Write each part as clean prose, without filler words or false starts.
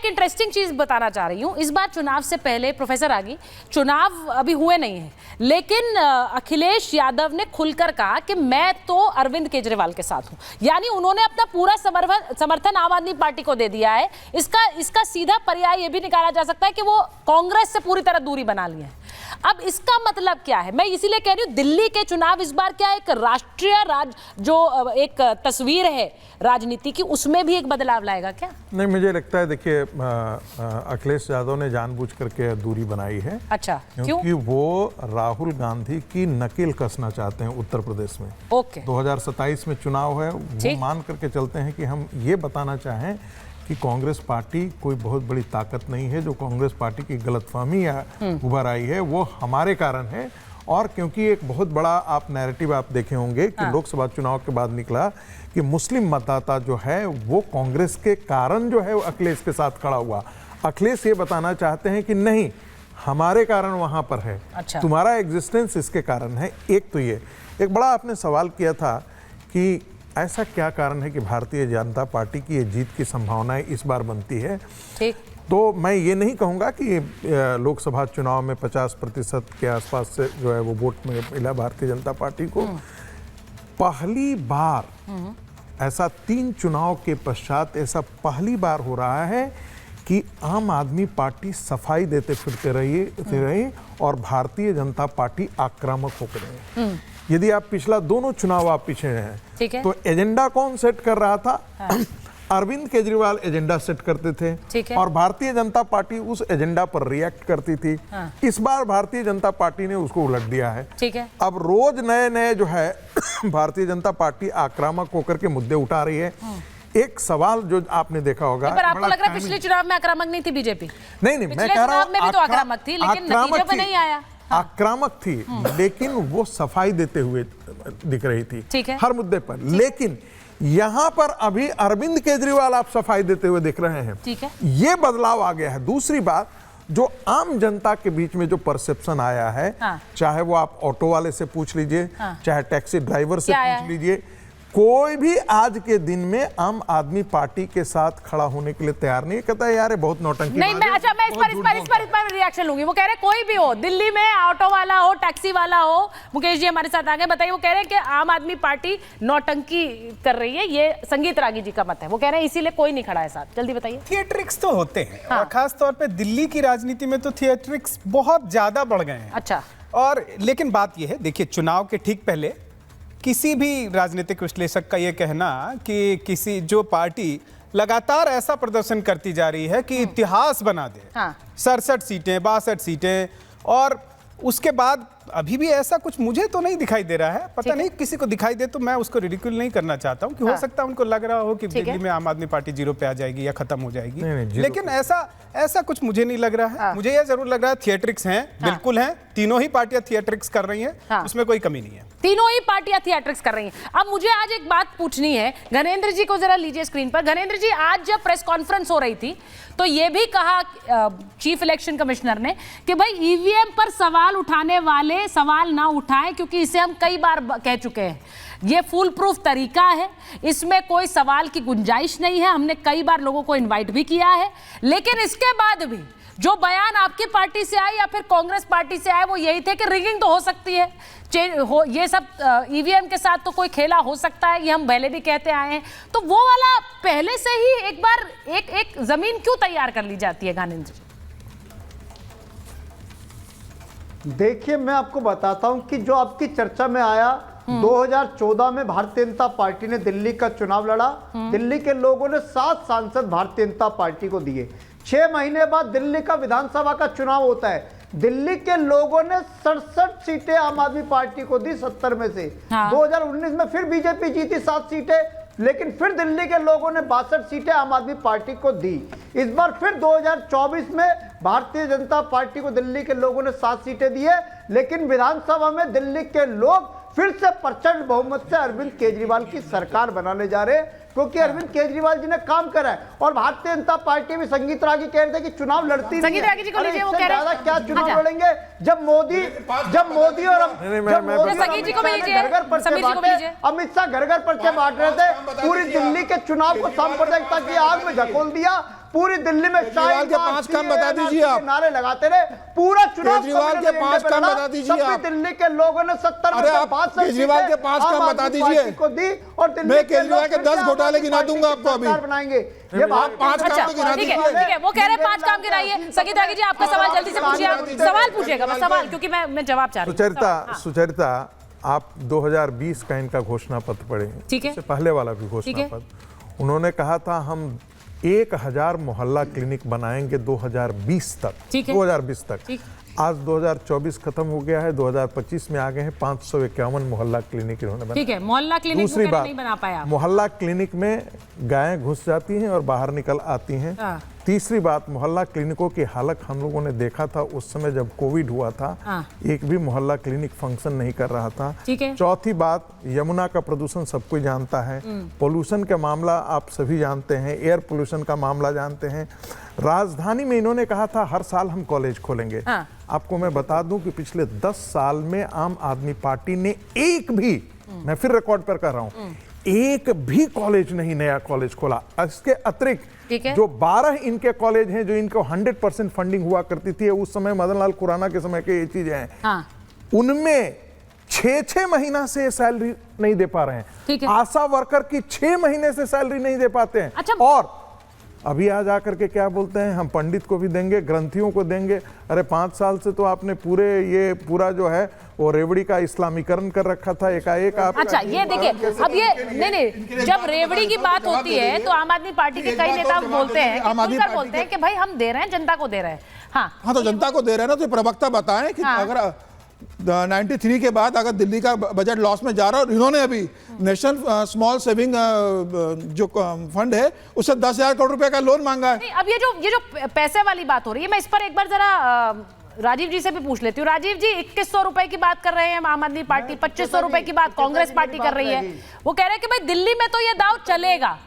एक इंटरेस्टिंग चीज बताना चाह रही हूं। इस बार चुनाव से पहले प्रोफेसर आगी, चुनाव अभी हुए नहीं है, लेकिन अखिलेश यादव ने खुलकर कहा कि मैं तो अरविंद केजरीवाल के साथ हूं। यानी उन्होंने अपना पूरा समर्थन आम आदमी पार्टी को दे दिया है। इसका सीधा पर्याय यह भी निकाला जा सकता है कि वो कांग्रेस से पूरी तरह दूरी बना ली है। अब इसका मतलब क्या है? मैं इसीलिए कह रही हूं, दिल्ली के चुनाव इस बार क्या एक राष्ट्रीय जो एक तस्वीर है राजनीति की, उसमें भी एक बदलाव लाएगा क्या? नहीं, मुझे लगता है, देखिए, अखिलेश यादव ने जानबूझ करके दूरी बनाई है। अच्छा, क्योंकि वो राहुल गांधी की नकेल कसना चाहते हैं उत्तर प्रदेश में। ओके, 2027 में चुनाव है, वो मान करके चलते हैं कि हम ये बताना चाहें कि कांग्रेस पार्टी कोई बहुत बड़ी ताकत नहीं है। जो कांग्रेस पार्टी की गलतफहमी उभर आई है वो हमारे कारण है। और क्योंकि एक बहुत बड़ा आप नैरेटिव आप देखे होंगे कि लोकसभा चुनाव के बाद निकला कि मुस्लिम मतदाता जो है वो कांग्रेस के कारण जो है वो अखिलेश के साथ खड़ा हुआ। अखिलेश ये बताना चाहते हैं कि नहीं, हमारे कारण वहां पर है। अच्छा। तुम्हारा एग्जिस्टेंस इसके कारण है। एक तो ये एक बड़ा आपने सवाल किया था कि ऐसा क्या कारण है कि भारतीय जनता पार्टी की ये जीत की संभावनाएं इस बार बनती है। ठीक, तो मैं ये नहीं कहूँगा कि लोकसभा चुनाव में 50% के आसपास से जो है वो वोट में मिला भारतीय जनता पार्टी को। पहली बार ऐसा 3 चुनाव के पश्चात ऐसा पहली बार हो रहा है कि आम आदमी पार्टी सफाई देते फिरते रही और भारतीय जनता पार्टी आक्रामक होकर रही। यदि आप पिछला दोनों चुनाव आप पीछे हैं, तो एजेंडा कौन सेट कर रहा था? अरविंद केजरीवाल एजेंडा सेट करते थे और भारतीय जनता पार्टी उस एजेंडा पर रिएक्ट करती थी। इस बार भारतीय जनता पार्टी ने उसको उलट दिया है। ठीक है। अब रोज नए नए जो है भारतीय जनता पार्टी आक्रामक होकर के मुद्दे उठा रही है। एक सवाल जो आपने देखा होगा, पर आपको लग रहा है पिछले चुनाव में आक्रामक नहीं थी बीजेपी? नहीं, मैं कह रहा हूं में भी तो आक्रामक थी, लेकिन नतीजे पे नहीं आया। आक्रामक थी, लेकिन वो सफाई देते हुए दिख रही थी। ठीक है। हर मुद्दे पर। लेकिन यहां पर अभी अरविंद केजरीवाल आप सफाई देते हुए दिख रहे हैं। ठीक है। ये बदलाव आ गया है। दूसरी बात, जो आम जनता के बीच में जो परसेप्शन आया है, चाहे वो आप ऑटो वाले से पूछ लीजिए, चाहे टैक्सी ड्राइवर से पूछ लीजिए, कोई भी आज के दिन में आम आदमी पार्टी के साथ खड़ा होने के लिए तैयार नहीं है। कहता है यार बहुत नौटंकी। नहीं, मैं इस पर रिएक्शन लूंगी। वो कह रहे कोई भी हो, दिल्ली में ऑटो वाला हो, टैक्सी वाला हो, मुकेश जी हमारे साथ आ गए, बताइए। वो कह रहे हैं कि आम आदमी पार्टी नौटंकी कर रही है। ये संगीत रागी जी का मत है। वो कह रहे हैं इसीलिए कोई नहीं खड़ा है साथ। जल्दी बताइए। थिएट्रिक्स तो होते हैं, और खास तौर पे दिल्ली की राजनीति में तो थिएट्रिक्स बहुत ज्यादा बढ़ गए हैं। अच्छा। और लेकिन बात यह है, देखिए, चुनाव के ठीक पहले किसी भी राजनीतिक विश्लेषक का यह कहना कि किसी जो पार्टी लगातार ऐसा प्रदर्शन करती जा रही है कि इतिहास बना दे, 67 सीटें, 62 सीटें, और उसके बाद अभी भी ऐसा कुछ मुझे तो नहीं दिखाई दे रहा है। पता नहीं किसी को दिखाई दे तो मैं उसको रिडिक्यूल नहीं करना चाहता हूं कि हो सकता है उनको लग रहा हो कि दिल्ली में आम आदमी पार्टी 0 पे आ जाएगी या खत्म हो जाएगी। लेकिन ऐसा कुछ मुझे नहीं लग रहा है। मुझे यह जरूर लग रहा है थिएट्रिक्स हैं, बिल्कुल हैं। तीनों ही पार्टियां थिएट्रिक्स कर रही हैं, उसमें कोई कमी नहीं है। तीनों ही पार्टियां थिएट्रिक्स कर रही हैं। अब मुझे आज एक बात पूछनी है, घनेंद्र जी को जरा लीजिए स्क्रीन पर। घनेंद्र जी, आज जब प्रेस कॉन्फ्रेंस हो रही थी तो यह भी कहा चीफ इलेक्शन कमिश्नर ने कि भाई ईवीएम पर सवाल उठाने वाले सवाल ना उठाएं, क्योंकि इसे हम कई बार कह चुके हैं। ये फुल प्रूफ तरीका है, इसमें कोई सवाल की गुंजाइश नहीं है। हमने कई बार लोगों को इनवाइट भी किया है, लेकिन इसके बाद भी जो बयान आपकी पार्टी से आए या फिर कांग्रेस पार्टी से आए वो यही थे कि रिगिंग तो हो सकती है, ये सब ईवीएम के साथ तो कोई खेला हो सकता है, ये हम पहले भी कहते आए हैं। तो वो वाला पहले से ही एक बार एक जमीन क्यों तैयार कर ली जाती है घनेंद्र जी? देखिए, मैं आपको बताता हूं कि जो आपकी चर्चा में आया, 2014 में भारतीय जनता पार्टी ने दिल्ली का चुनाव लड़ा। दिल्ली के लोगों ने 7 सांसद भारतीय जनता पार्टी को दिए। 6 महीने बाद दिल्ली का विधानसभा का चुनाव होता है। दिल्ली के लोगों ने 67 सीटें आम आदमी पार्टी को दी 70 में से। 2019 में फिर बीजेपी जीती 7 सीटें, लेकिन फिर दिल्ली के लोगों ने 62 सीटें आम आदमी पार्टी को दी। इस बार फिर 2024 में भारतीय जनता पार्टी को दिल्ली के लोगों ने 7 सीटें दी है, लेकिन विधानसभा में दिल्ली के लोग फिर से प्रचंड बहुमत से अरविंद केजरीवाल की सरकार बनाने जा रहे हैं, क्योंकि अरविंद केजरीवाल जी ने काम करा है। और भारतीय जनता पार्टी भी संगीत रागी कह रहे थे कि चुनाव लड़ती नहीं है। जी को लीजिए, वो कह रहे हैं क्या चुनाव लड़ेंगे जब मोदी और अमित शाह घर घर पर्चे बांट रहे थे, पूरी दिल्ली के चुनाव को सांप्रदायिकता की आग में झकोल दिया। पूरी दिल्ली में केजरीवाल के 5 काम बता दीजिए आप। नारे लगाते रहे, पूरा चुनाव केजरीवाल के 5 काम बता दीजिए आप। दिल्ली के लोगों ने 70 अरे आप केजरीवाल के 5 काम बता दीजिए को दी और दिल्ली मैं केजरीवाल के 10 घोटाले गिना दूंगा आपको अभी। बनाएंगे ये आप 5 काम अच्छा तो गिना ठीक है दीजिए। ठीक है, वो कह रहे हैं 5 काम गिनाइए। संगीता रागी जी आपका सवाल जल्दी से पूछिए, आप सवाल पूछिएगा, बस सवाल, क्योंकि मैं जवाब चाह रही हूं। सुचरिता आप 2020 का इनका घोषणा पत्र पढ़े, ठीक है। इससे पहले वाला भी घोषणा पत्र, उन्होंने कहा था हम 1000 मोहल्ला क्लिनिक बनाएंगे 2020 तक, ठीक है। 2020 तक। ठीक। आज 2024 खत्म हो गया है, 2025 में आ गए हैं, 551 मोहल्ला क्लिनिक इन्होंने बनाया। ठीक है, मोहल्ला क्लिनिक दूसरी बात, नहीं बना पाया। मोहल्ला क्लिनिक में गायें घुस जाती हैं और बाहर निकल आती हैं। तीसरी बात, मोहल्ला क्लिनिकों की हालत हम लोगों ने देखा था उस समय जब कोविड हुआ था, एक भी मोहल्ला क्लिनिक फंक्शन नहीं कर रहा था। ठीक है। चौथी बात, यमुना का प्रदूषण सब कोई जानता है, पोल्यूशन का मामला आप सभी जानते हैं, एयर पोल्यूशन का मामला जानते हैं। राजधानी में इन्होंने कहा था हर साल हम कॉलेज खोलेंगे। आपको मैं बता दूं कि पिछले 10 साल में आम आदमी पार्टी ने एक भी, मैं फिर रिकॉर्ड पर कर रहा हूं, एक भी कॉलेज नहीं, नया कॉलेज खोला। इसके अतिरिक्त जो 12 इनके कॉलेज हैं जो इनको 100% फंडिंग हुआ करती थी, उस समय मदन लाल खुराना के समय के ये चीजें हैं, उनमें 6 महीना से सैलरी नहीं दे पा रहे हैं। आशा वर्कर की 6 महीने से सैलरी नहीं दे पाते हैं। अच्छा। और अभी आज आकर के क्या बोलते हैं, हम पंडित को भी देंगे, ग्रंथियों को देंगे। अरे 5 साल से तो आपने पूरा जो है वो रेवड़ी का इस्लामीकरण कर रखा था, एकाएक आप। अच्छा ये देखिए, अब ये नहीं, जब रेवड़ी की बात होती है तो आम आदमी पार्टी के कई नेता बोलते हैं कि भाई हम दे रहे हैं, जनता को दे रहे हैं। हाँ तो जनता को दे रहे हैं ना, तो प्रवक्ता बताएं कि अगर 93 के बाद अगर दिल्ली का बजट लॉस में जा रहा है और इन्होंने अभी नेशनल स्मॉल सेविंग जो फंड है उससे 10,000 करोड़ रुपए का लोन मांगा है। अब ये जो पैसे वाली बात हो रही है, मैं इस पर एक बार जरा राजीव जी से भी पूछ लेती हूँ। राजीव जी, 2100 रुपए की बात कर रहे हैं आम आदमी पार्टी, 2500 रुपए की बात कांग्रेस पार्टी कर रही है। वो कह रहे हैं कि भाई दिल्ली में तो ये दाव चलेगा,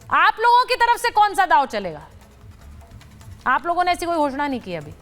आप लोगों की तरफ से कौन सा दाव चलेगा? आप लोगों ने ऐसी कोई घोषणा नहीं की अभी।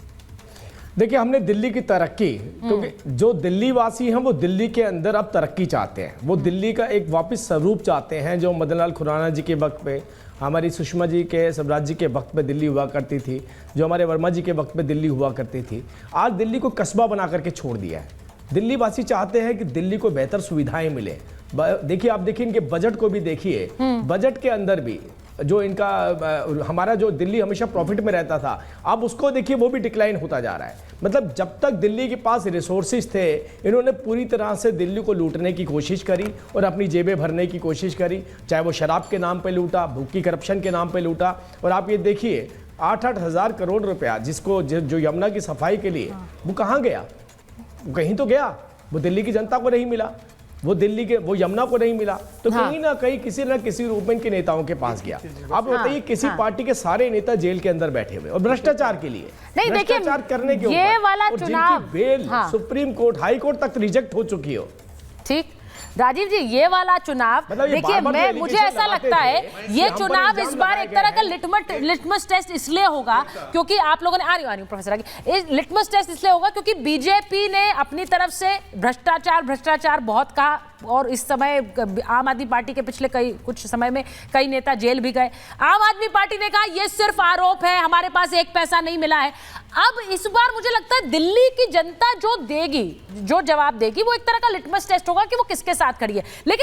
देखिए, हमने दिल्ली की तरक्की, क्योंकि जो दिल्ली वासी हैं वो दिल्ली के अंदर अब तरक्की चाहते हैं, वो दिल्ली का एक वापस स्वरूप चाहते हैं जो मदन लाल खुराना जी के वक्त पे, हमारी सुषमा जी के, स्वराज जी के वक्त पे दिल्ली हुआ करती थी, जो हमारे वर्मा जी के वक्त पे दिल्ली हुआ करती थी। आज दिल्ली को कस्बा बना करके छोड़ दिया है। दिल्ली वासी चाहते हैं कि दिल्ली को बेहतर सुविधाएं मिले। देखिए, आप देखिए इनके बजट को भी देखिए, बजट के अंदर भी जो इनका हमारा जो दिल्ली हमेशा प्रॉफिट में रहता था, अब उसको देखिए वो भी डिक्लाइन होता जा रहा है। मतलब जब तक दिल्ली के पास रिसोर्सेज थे, इन्होंने पूरी तरह से दिल्ली को लूटने की कोशिश करी और अपनी जेबें भरने की कोशिश करी, चाहे वो शराब के नाम पे लूटा, भूखी करप्शन के नाम पे लूटा। और आप ये देखिए 8-8 हज़ार करोड़ रुपया जिसको जो यमुना की सफाई के लिए, वो कहाँ गया? वो कहीं तो गया, वो दिल्ली की जनता को नहीं मिला, वो यमुना को नहीं मिला, तो कहीं ना कहीं किसी न किसी रूप में इनके नेताओं के पास गया। आप बताइए, किसी पार्टी के सारे नेता जेल के अंदर बैठे हुए और भ्रष्टाचार के लिए, नहीं देखिए, भ्रष्टाचार करने के ये ऊपर, वाला और चुनाव जिनकी bail supreme court, high court तक रिजेक्ट हो चुकी हो। ठीक, राजीव जी, ये वाला चुनाव देखिए, मुझे ऐसा लगता है ये चुनाव इस बार एक तरह का लिटमस टेस्ट इसलिए होगा क्योंकि आप लोगों ने आ रही हूँ प्रोफेसर आगे, लिटमस टेस्ट इसलिए होगा क्योंकि बीजेपी ने अपनी तरफ से भ्रष्टाचार बहुत कहा, और इस समय आम आदमी पार्टी के पिछले कुछ समय में कई नेता जेल भी गए। आम आदमी पार्टी ने कहा ये सिर्फ आरोप है, हमारे पास एक पैसा नहीं मिला है। अब इस बार मुझे लगता है दिल्ली की जनता जो देगी, जो जवाब देगी, वो एक तरह का लिटमस टेस्ट होगा कि वो किसके साथ खड़ी है। लेकिन